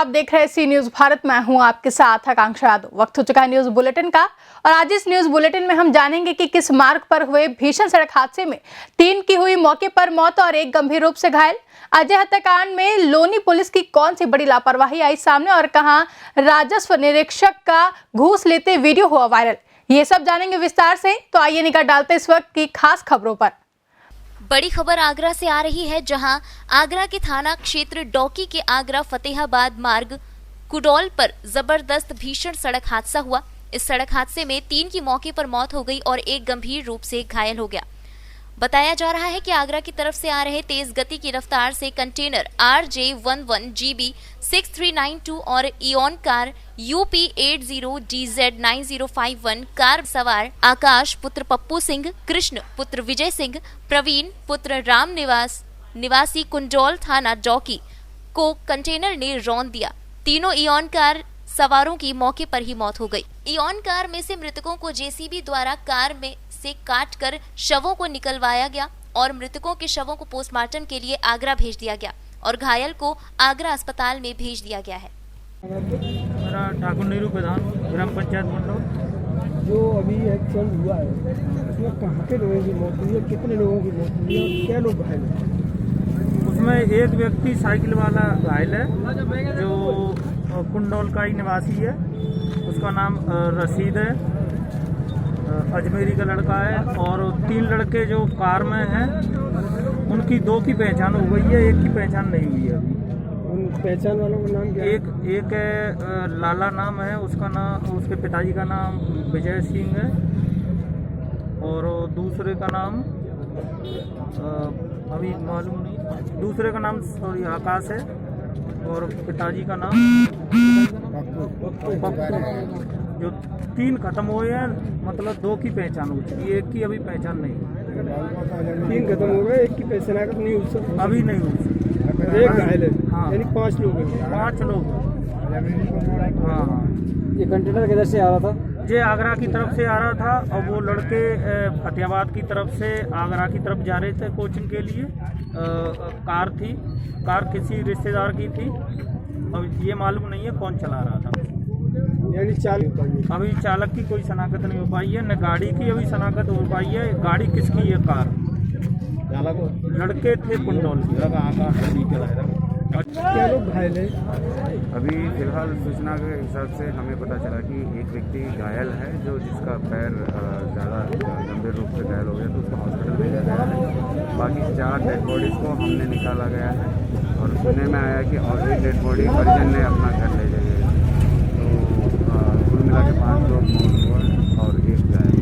आप देख रहे हैं सी न्यूज भारत। मैं हूं आपके साथ आकांक्षा यादव। वक्त हो चुका है न्यूज बुलेटिन का और आज इस न्यूज बुलेटिन में हम जानेंगे कि किस मार्ग पर हुए भीषण सड़क हादसे में 3 की हुई मौके पर मौत और 1 गंभीर रूप से घायल। अजय हत्याकांड में लोनी पुलिस की कौन सी बड़ी लापरवाही आई सामने और कहां राजस्व निरीक्षक का घूस लेते वीडियो हुआ वायरल। ये सब जानेंगे विस्तार से, तो आइए निगाह डालते इस वक्त की खास खबरों पर। बड़ी खबर आगरा से आ रही है, जहां आगरा के थाना क्षेत्र डौकी के आगरा फतेहाबाद मार्ग कुडौल पर जबरदस्त भीषण सड़क हादसा हुआ। इस सड़क हादसे में 3 की मौके पर मौत हो गई और 1 गंभीर रूप से घायल हो गया। बताया जा रहा है कि आगरा की तरफ से आ रहे तेज गति की रफ्तार से कंटेनर RJ11GB 6392 और इओन कार UP80DZ9051 कार सवार आकाश पुत्र पप्पू सिंह, कृष्ण पुत्र विजय सिंह, प्रवीण पुत्र राम निवासी कुंडौल थाना डौकी को कंटेनर ने रौंद दिया। तीनों इओन कार सवारों की मौके पर ही मौत हो गई। इओन कार में से मृतकों को जेसीबी द्वारा कार में से काटकर शवों को निकलवाया गया और मृतकों के शवों को पोस्टमार्टम के लिए आगरा भेज दिया गया और घायल को आगरा अस्पताल में भेज दिया गया है। मेरा ठाकुर नेहरू प्रधान ग्राम पंचायत मंडल। जो अभी एक्सीडेंट हुआ है उसमें कहाँ के लोगों की मौत हुई है, कितने लोगों की मौत हुई है और क्या लोग घायल हैं? उसमें एक व्यक्ति साइकिल वाला घायल है जो कुंडौल का ही निवासी है। उसका नाम रशीद है, अजमेरी का लड़का है। और 3 लड़के जो कार में हैं उनकी 2 की पहचान हो गई है, 1 की पहचान नहीं हुई है अभी। उन पहचान वालों का नाम क्या है? एक लाला नाम है, उसका नाम, उसके पिताजी का नाम विजय सिंह है और दूसरे का नाम अभी मालूम नहीं। दूसरे का नाम सॉरी आकाश है और पिताजी का नाम पप्पू। जो 3 खत्म हुए हैं, मतलब 2 की पहचान हो चुकी है, 1 की अभी पहचान नहीं। 3 खत्म हो गए, 1 की पहचान नहीं हुई अभी नहीं हुई। 1 घायल है। हाँ, यानी 5 लोग हैं। 5 लोग। हाँ। ये कंटेनर किधर से आ रहा था? ये आगरा की तरफ से आ रहा था और वो लड़के फतेहाबाद की तरफ से आगरा की तरफ जा रहे थे कोचिंग के लिए। कार थी, कार किसी रिश्तेदार की थी। अब ये मालूम नहीं है कौन चला रहा था। यानी अभी चालक की कोई शनाख्त नहीं हो पाई है, न गाड़ी की अभी शनाख्त हो पाई है। गाड़ी किसकी है? कार। लड़के थे कुंडौल के। क्या लोग घायल है? अभी फिलहाल सूचना के हिसाब से हमें पता चला कि एक व्यक्ति घायल है, जो जिसका पैर ज़्यादा गंभीर रूप से घायल हो गया, तो उसको हॉस्पिटल भेजा गया है। बाकी 4 डेड बॉडीज़ को हमने निकाला गया है और सुनने में आया कि और एक डेड बॉडी परिजन ने अपना घर ले गए। तो कुल मिला के 5 लोग मौत हुए और 1 घायल।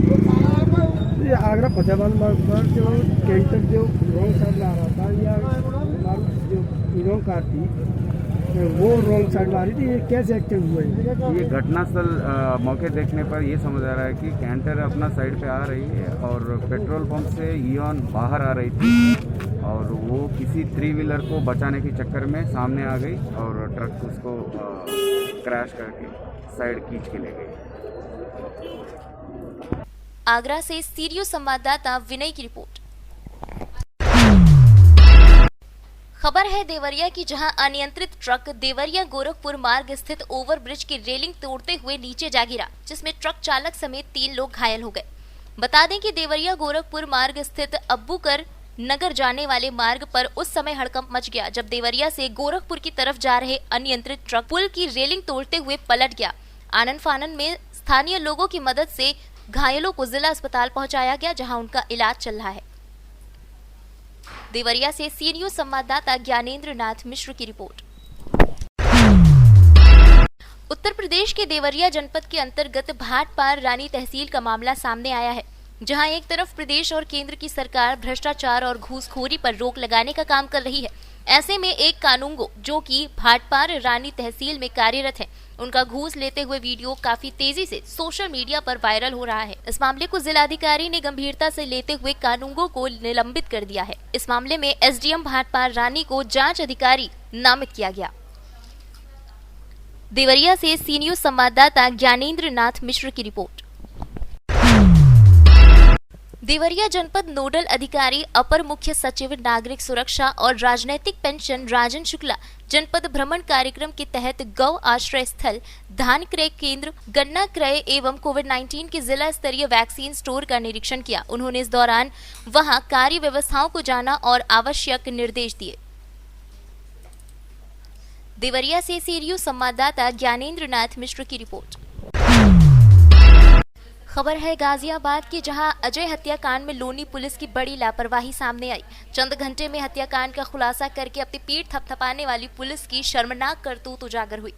ये आगरा फतेहाबाद मार्ग पर जो कैंटर जो रॉन्ग साइड ला रहा था या जो इनोवा कार थी वो रॉन्ग साइड ला रही थी, ये कैसे एक्सीडेंट हुआ है? ये घटनास्थल मौके देखने पर ये समझ आ रहा है कि कैंटर अपना साइड पे आ रही है और पेट्रोल पंप से इओन बाहर आ रही थी और वो किसी 3 व्हीलर को बचाने के चक्कर में सामने आ गई और ट्रक उसको क्रैश करके साइड खींच के ले गई। आगरा से सीरियो संवाददाता विनय की रिपोर्ट। खबर है देवरिया की, जहां अनियंत्रित ट्रक देवरिया गोरखपुर मार्ग स्थित ओवरब्रिज की रेलिंग तोड़ते हुए नीचे जा गिरा, जिसमें ट्रक चालक समेत 3 लोग घायल हो गए। बता दें कि देवरिया गोरखपुर मार्ग स्थित अब्बूकर नगर जाने वाले मार्ग पर उस समय हड़कंप मच गया जब देवरिया से गोरखपुर की तरफ जा रहे अनियंत्रित ट्रक पुल की रेलिंग तोड़ते हुए पलट गया। आनन फानन में स्थानीय लोगों की मदद से घायलों को जिला अस्पताल पहुंचाया गया, जहां उनका इलाज चल रहा है। देवरिया से सी न्यूज संवाददाता ज्ञानेंद्र नाथ मिश्र की रिपोर्ट। उत्तर प्रदेश के देवरिया जनपद के अंतर्गत भाटपार रानी तहसील का मामला सामने आया है, जहां एक तरफ प्रदेश और केंद्र की सरकार भ्रष्टाचार और घूसखोरी पर रोक लगाने का काम कर रही है। ऐसे में एक कानूनगो जो कि भाटपार रानी तहसील में कार्यरत है, उनका घूस लेते हुए वीडियो काफी तेजी से सोशल मीडिया पर वायरल हो रहा है। इस मामले को जिलाधिकारी ने गंभीरता से लेते हुए कानूनगो को निलंबित कर दिया है। इस मामले में एसडीएम भाटपार रानी को जांच अधिकारी नामित किया गया। देवरिया से सी न्यूज संवाददाता ज्ञानेंद्र नाथ मिश्र की रिपोर्ट। देवरिया जनपद नोडल अधिकारी अपर मुख्य सचिव नागरिक सुरक्षा और राजनैतिक पेंशन राजन शुक्ला जनपद भ्रमण कार्यक्रम के तहत गौ आश्रय स्थल, धान क्रय केंद्र, गन्ना क्रय एवं कोविड-19 के जिला स्तरीय वैक्सीन स्टोर का निरीक्षण किया। उन्होंने इस दौरान वहां कार्य व्यवस्थाओं को जाना और आवश्यक निर्देश दिए। देवरिया से सीरियो संवाददाता ज्ञानेंद्र नाथ मिश्र की रिपोर्ट। खबर है गाजियाबाद की, जहां अजय हत्याकांड में लोनी पुलिस की बड़ी लापरवाही सामने आई। चंद घंटे में हत्याकांड का खुलासा करके अपनी पीठ थपथपाने वाली पुलिस की शर्मनाक करतूत उजागर हुई।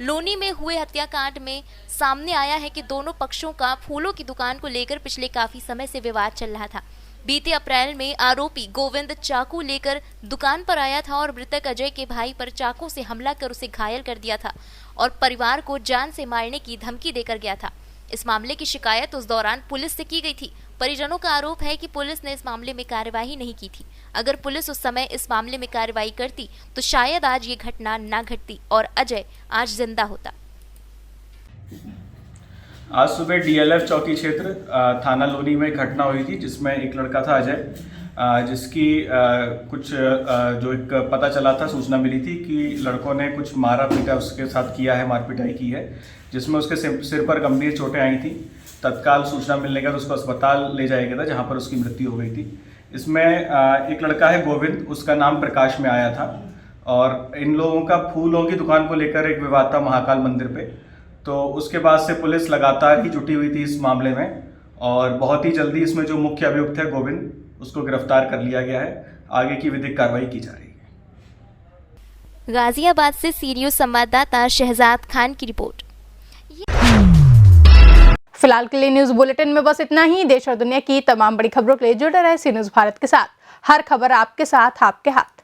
लोनी में हुए हत्याकांड में सामने आया है कि दोनों पक्षों का फूलों की दुकान को लेकर पिछले काफी समय से विवाद चल रहा था। बीते अप्रैल में आरोपी गोविंद चाकू लेकर दुकान पर आया था और मृतक अजय के भाई पर चाकू से हमला कर उसे घायल कर दिया था और परिवार को जान से मारने की धमकी देकर गया था। इस मामले की शिकायत उस दौरान पुलिस से की गई थी। परिजनों का आरोप है कि पुलिस ने इस मामले में कार्रवाई नहीं की थी। अगर पुलिस उस समय इस मामले में कार्रवाई करती तो शायद आज ये घटना न घटती और अजय आज जिंदा होता। आज सुबह डीएलएफ चौकी क्षेत्र थाना लोनी में एक घटना हुई थी, जिसमें एक लड़का था अजय, जिसकी कुछ जो एक पता चला था, सूचना मिली थी कि लड़कों ने कुछ मारा पीटा उसके साथ किया है, मार पिटाई की है, जिसमें उसके सिर पर गंभीर चोटें आई थी। तत्काल सूचना मिलने के बाद उसको अस्पताल ले जाया गया था, जहां पर उसकी मृत्यु हो गई थी। इसमें एक लड़का है गोविंद, उसका नाम प्रकाश में आया था और इन लोगों का फूलों की दुकान को लेकर एक विवाद था महाकाल मंदिर पे। तो उसके बाद से पुलिस लगातार ही जुटी हुई थी इस मामले में और बहुत ही जल्दी इसमें जो मुख्य अभियुक्त है गोविंद, उसको गिरफ्तार कर लिया गया है। आगे की विधिक कार्रवाई की जा रही है। गाजियाबाद से सीरियो संवाददाता शहजाद खान की रिपोर्ट। फिलहाल के लिए न्यूज बुलेटिन में बस इतना ही। देश और दुनिया की तमाम बड़ी खबरों के लिए जुड़े रहे सी न्यूज भारत के साथ। हर खबर आपके साथ, आपके हाथ।